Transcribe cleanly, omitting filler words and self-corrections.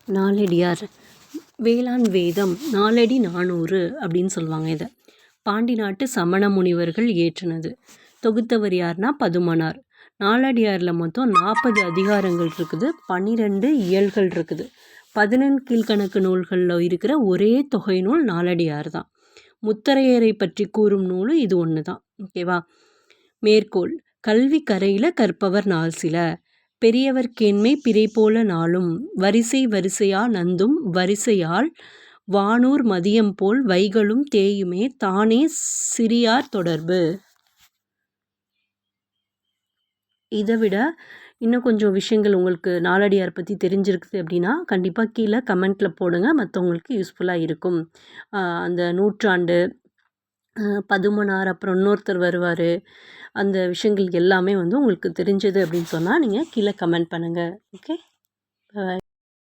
நாலடியார் வேளாண் வேதம் நாலடி 400 அப்படின்னு சொல்லுவாங்க. இதை பாண்டி நாட்டு சமண முனிவர்கள் இயற்றினது. தொகுத்தவர் யாருன்னா பதுமனார். நாலடியாரில் மொத்தம் 40 அதிகாரங்கள் இருக்குது, 12 இயல்கள் இருக்குது. 11 கீழ்கணக்கு நூல்களில் இருக்கிற ஒரே தொகை நூல் நாலடியார் தான். முத்தரையரை பற்றி கூறும் நூலும் இது ஒன்று தான். ஓகேவா? மேற்கோள்: கல்வி கரையில் கற்பவர் நாள் சில, பெரியவர் கேண்மை பிறை போல நாளும், வரிசை வரிசையா நந்தும் வரிசையால் வானூர் மதியம் போல் வைகளும் தேயுமே தானே சிறியார் தொடர்பு. இதை விட இன்னும் கொஞ்சம் விஷயங்கள் உங்களுக்கு நாலடியார் பற்றி தெரிஞ்சிருக்குது அப்படின்னா கண்டிப்பாக கீழே கமெண்ட்டில் போடுங்க, மற்றவங்களுக்கு யூஸ்ஃபுல்லாக இருக்கும். அந்த நூற்றாண்டு, பதுமனார், அப்புறம் இன்னொருத்தர் வருவார், அந்த விஷயங்கள் எல்லாமே உங்களுக்கு தெரிஞ்சது அப்படின்னு சொன்னால் நீங்கள் கீழே கமெண்ட் பண்ணுங்கள். ஓகே, பாய்.